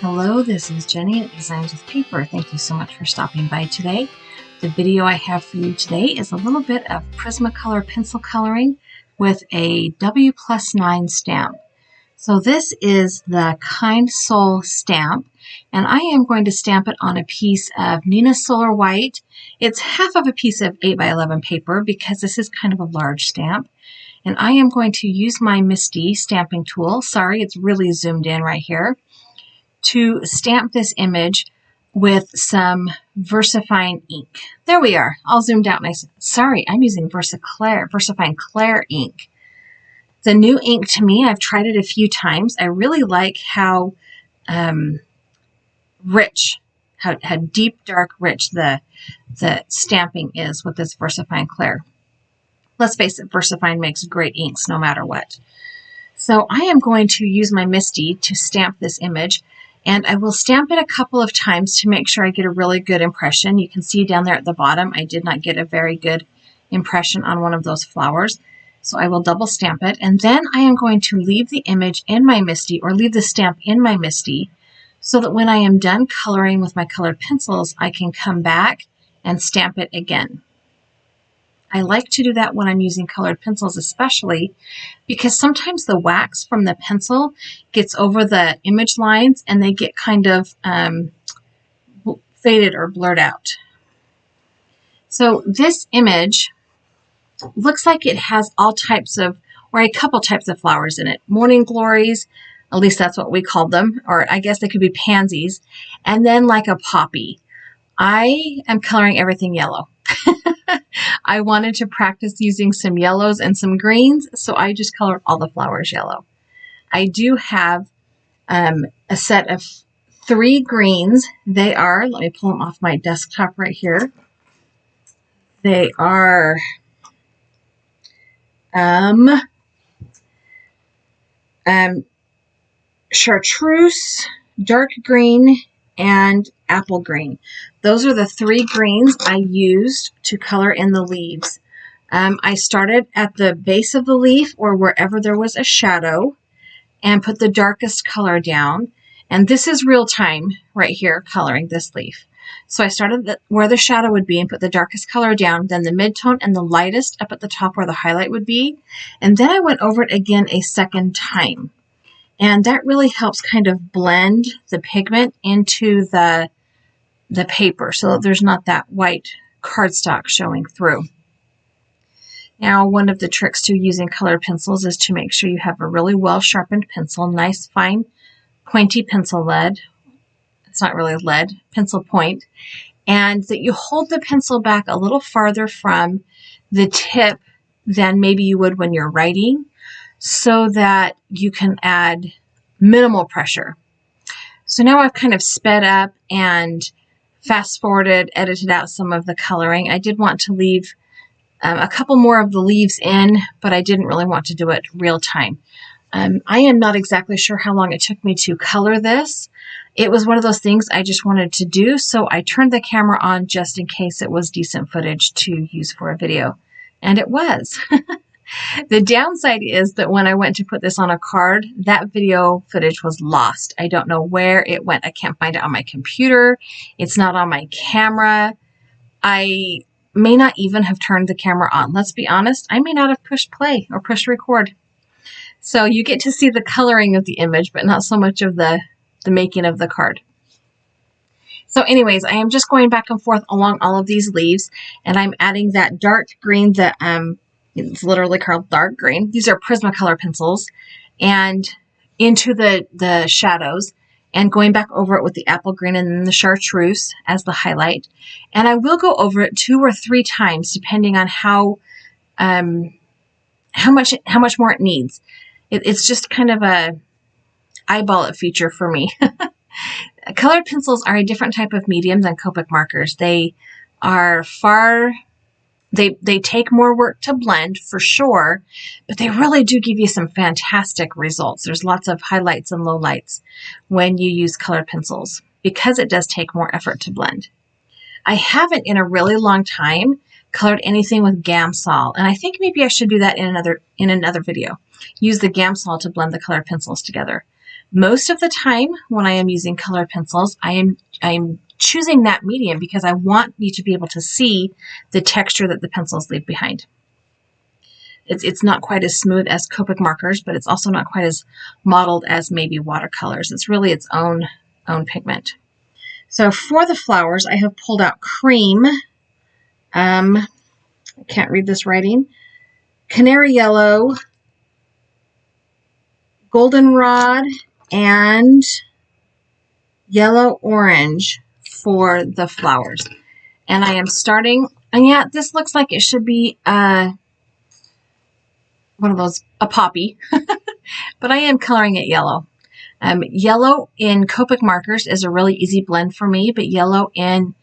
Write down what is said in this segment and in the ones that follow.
Hello, this is Jenny at Designs with Paper. Thank you so much for stopping by today. The video I have for you today is a little bit of Prismacolor pencil coloring with a WPlus9 stamp. So this is the Kind Soul stamp, and I am going to stamp it on a piece of Nina Solar White. It's half of a piece of 8x11 paper because this is kind of a large stamp. And I am going to use my Misty stamping tool. Sorry, it's really zoomed in right here. To stamp this image with some VersaFine ink. There we are, all zoomed out nice. Sorry, I'm using VersaFine Clair ink. It's a new ink to me. I've tried it a few times. I really like how rich, how deep, dark, rich the stamping is with this VersaFine Clair. Let's face it, VersaFine makes great inks no matter what. So I am going to use my Misty to stamp this image. And I will stamp it a couple of times to make sure I get a really good impression. You can see down there at the bottom, I did not get a very good impression on one of those flowers. So I will double stamp it. And then I am going to leave the image in my Misty, or leave the stamp in my Misty, so that when I am done coloring with my colored pencils, I can come back and stamp it again. I like to do that when I'm using colored pencils, especially because sometimes the wax from the pencil gets over the image lines and they get kind of faded or blurred out. So this image looks like it has all types of, or a couple types of flowers in it. Morning glories, at least that's what we called them, or I guess they could be pansies, and then like a poppy. I am coloring everything yellow. I wanted to practice using some yellows and some greens, so I just colored all the flowers yellow. I do have a set of 3 greens. They are, let me pull them off my desktop right here. They are Chartreuse, dark green, and apple green. Those are the 3 greens I used to color in the leaves. I started at the base of the leaf or wherever there was a shadow and put the darkest color down. And this is real time right here coloring this leaf. So I started where the shadow would be and put the darkest color down, then the midtone and the lightest up at the top where the highlight would be. And then I went over it again a second time. And that really helps kind of blend the pigment into the paper so that there's not that white cardstock showing through. Now, one of the tricks to using colored pencils is to make sure you have a really well sharpened pencil, nice fine pointy pencil lead. It's not really lead, pencil point. And that you hold the pencil back a little farther from the tip than maybe you would when you're writing, so that you can add minimal pressure. So now I've kind of sped up and fast forwarded, edited out some of the coloring. I did want to leave a couple more of the leaves in, but I didn't really want to do it real time. I am not exactly sure how long it took me to color this. It was one of those things I just wanted to do, so I turned the camera on just in case it was decent footage to use for a video. And it was. The downside is that when I went to put this on a card, that video footage was lost. I don't know where it went. I can't find it on my computer. It's not on my camera. I may not even have turned the camera on. Let's be honest, I may not have pushed play or pushed record. So you get to see the coloring of the image, but not so much of the making of the card. So anyways, I am just going back and forth along all of these leaves, and I'm adding that dark green that it's literally called dark green. These are Prismacolor pencils, and into the shadows, and going back over it with the apple green and then the Chartreuse as the highlight. And I will go over it 2 or 3 times depending on how much more it needs. It's just kind of a eyeball it feature for me. Colored pencils are a different type of medium than Copic markers. They are They take more work to blend for sure, but they really do give you some fantastic results. There's lots of highlights and lowlights when you use colored pencils because it does take more effort to blend. I haven't in a really long time colored anything with Gamsol, and I think maybe I should do that in another video. Use the Gamsol to blend the colored pencils together. Most of the time when I am using colored pencils, I'm choosing that medium because I want you to be able to see the texture that the pencils leave behind. It's not quite as smooth as Copic markers, but it's also not quite as mottled as maybe watercolors. It's really its own pigment. So for the flowers, I have pulled out cream. I can't read this writing. Canary yellow, goldenrod, and yellow orange for the flowers. And I am starting, and yeah, this looks like it should be one of those, a poppy, but I am coloring it yellow. Yellow in Copic markers is a really easy blend for me, but yellow in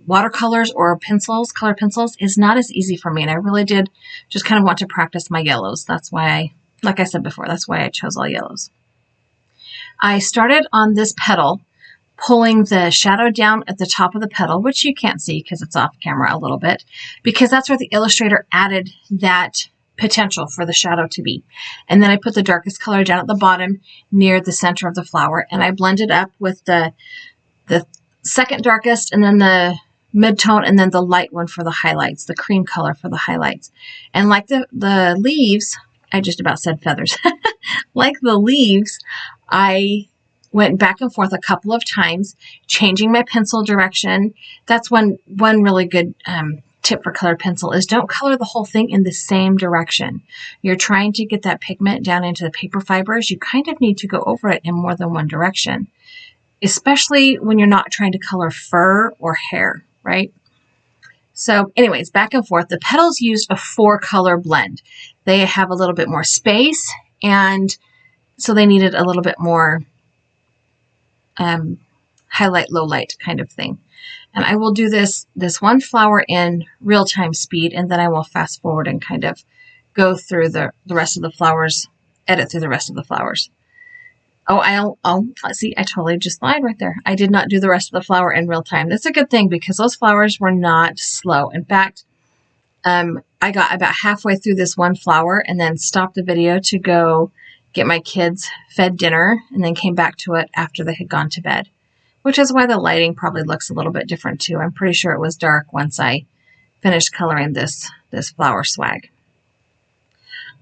watercolors or pencils, colored pencils, is not as easy for me. And I really did just kind of want to practice my yellows. That's why like I said before, that's why I chose all yellows. I started on this petal, pulling the shadow down at the top of the petal, which you can't see because it's off camera a little bit, because that's where the illustrator added that potential for the shadow to be. And then I put the darkest color down at the bottom near the center of the flower, and I blended up with the second darkest, and then the mid-tone, and then the light one for the highlights, the cream color for the highlights. And like the leaves, I just about said feathers. Like the leaves, I went back and forth a couple of times, changing my pencil direction. That's one really good tip for colored pencil is don't color the whole thing in the same direction. You're trying to get that pigment down into the paper fibers. You kind of need to go over it in more than one direction, especially when you're not trying to color fur or hair, right? So anyways, back and forth. The petals used a 4-color blend. They have a little bit more space, and so they needed a little bit more highlight, low light kind of thing. And I will do this one flower in real-time speed, and then I will fast forward and kind of go through the rest of the flowers, edit through the rest of the flowers. Oh, let's see, I totally just lied right there. I did not do the rest of the flower in real time. That's a good thing because those flowers were not slow. In fact, I got about halfway through this one flower and then stopped the video to go get my kids fed dinner, and then came back to it after they had gone to bed, which is why the lighting probably looks a little bit different too. I'm pretty sure it was dark once I finished coloring this flower swag.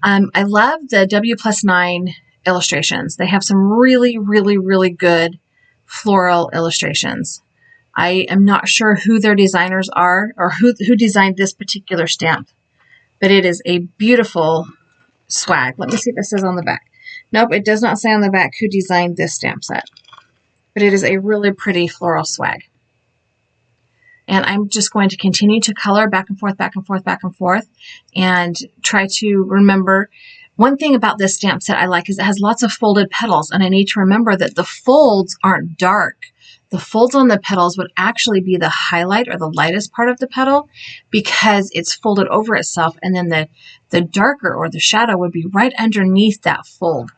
I love the WPlus9 illustrations. They have some really, really, really good floral illustrations. I am not sure who their designers are or who designed this particular stamp, but it is a beautiful swag. Let me see if it says on the back. Nope, it does not say on the back who designed this stamp set, but it is a really pretty floral swag. And I'm just going to continue to color back and forth, back and forth, back and forth, and try to remember. One thing about this stamp set I like is it has lots of folded petals, and I need to remember that the folds aren't dark. The folds on the petals would actually be the highlight or the lightest part of the petal because it's folded over itself, and then the darker or the shadow would be right underneath that fold.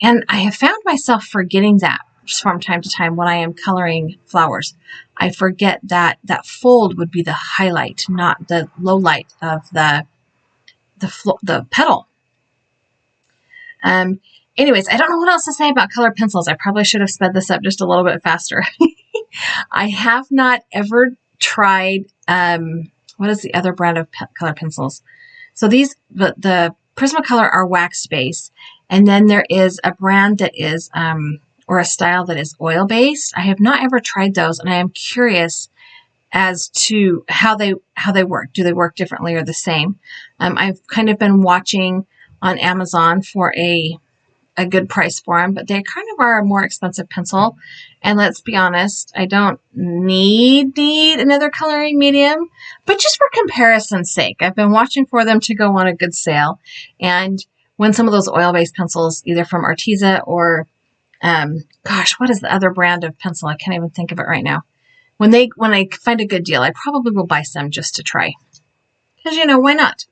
And I have found myself forgetting that just from time to time when I am coloring flowers. I forget that that fold would be the highlight, not the low light of the petal. Anyways, I don't know what else to say about colored pencils. I probably should have sped this up just a little bit faster. I have not ever tried, what is the other brand of colored pencils? So these, the Prismacolor are wax based, and then there is a brand that is, or a style that is oil based. I have not ever tried those, and I am curious as to how they work. Do they work differently or the same? I've kind of been watching on Amazon for a good price for them, but they kind of are a more expensive pencil. And let's be honest, I don't need another coloring medium, but just for comparison's sake, I've been watching for them to go on a good sale. And when some of those oil-based pencils, either from Arteza or, gosh, what is the other brand of pencil? I can't even think of it right now. When I find a good deal, I probably will buy some just to try. Because, why not?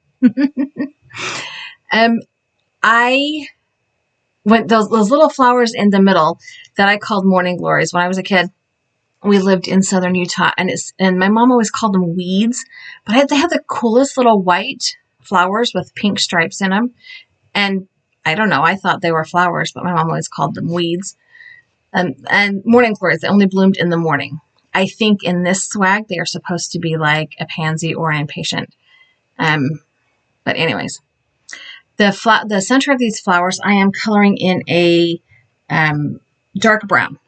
I went those little flowers in the middle that I called morning glories. When I was a kid, we lived in southern Utah, and my mom always called them weeds, but they had the coolest little white flowers with pink stripes in them. And I don't know. I thought they were flowers, but my mom always called them weeds. And morning glories, they only bloomed in the morning. I think in this swag, they are supposed to be like a pansy or an impatient. But anyways, the center of these flowers, I am coloring in a dark brown.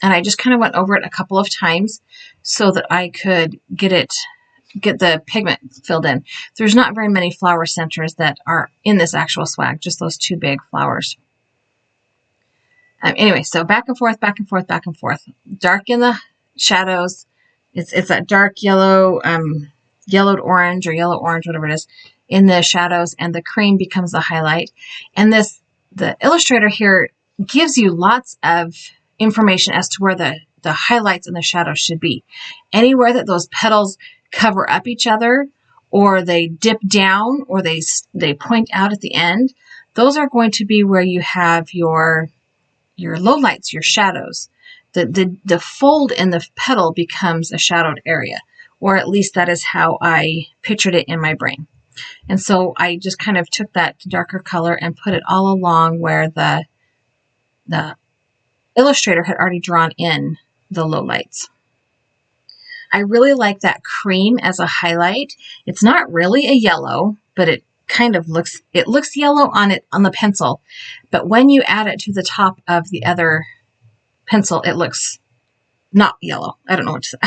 And I just kind of went over it a couple of times so that I could get the pigment filled in. There's not very many flower centers that are in this actual swag, just those two big flowers. Anyway, so back and forth, back and forth, back and forth. Dark in the shadows. It's that dark yellow, yellowed orange or yellow orange, whatever it is, in the shadows, and the cream becomes the highlight. And the illustrator here gives you lots of information as to where the highlights and the shadows should be. Anywhere that those petals cover up each other, or they dip down, or they point out at the end, those are going to be where you have your lowlights, your shadows. The fold in the petal becomes a shadowed area, or at least that is how I pictured it in my brain. And so I just kind of took that darker color and put it all along where the illustrator had already drawn in the lowlights. I really like that cream as a highlight. It's not really a yellow, but it kind of looks yellow on the pencil. But when you add it to the top of the other pencil, it looks not yellow. I don't know what to say.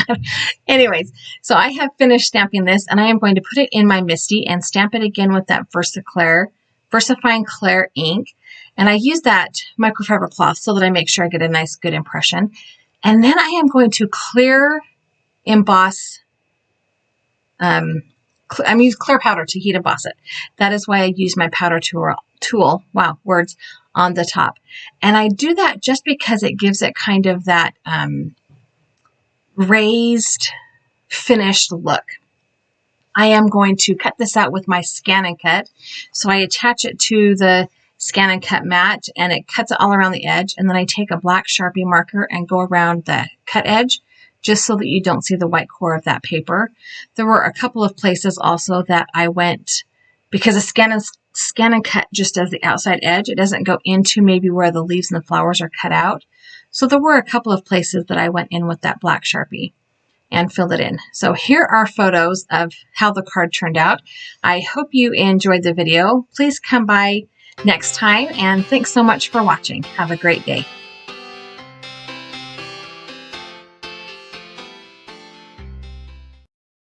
Anyways, so I have finished stamping this, and I am going to put it in my Misty and stamp it again with that VersaFine Clair ink. And I use that microfiber cloth so that I make sure I get a nice, good impression. And then I am going to clear emboss. I'm using clear powder to heat emboss it. That is why I use my powder tool. Wow, words, on the top. And I do that just because it gives it kind of that raised, finished look. I am going to cut this out with my Scan and Cut. So I attach it to the Scan and Cut mat, and it cuts it all around the edge. And then I take a black Sharpie marker and go around the cut edge, just so that you don't see the white core of that paper. There were a couple of places also that I went, because a Scan and Cut just does the outside edge. It doesn't go into maybe where the leaves and the flowers are cut out. So there were a couple of places that I went in with that black Sharpie and filled it in. So here are photos of how the card turned out. I hope you enjoyed the video. Please come by next time, and thanks so much for watching. Have a great day.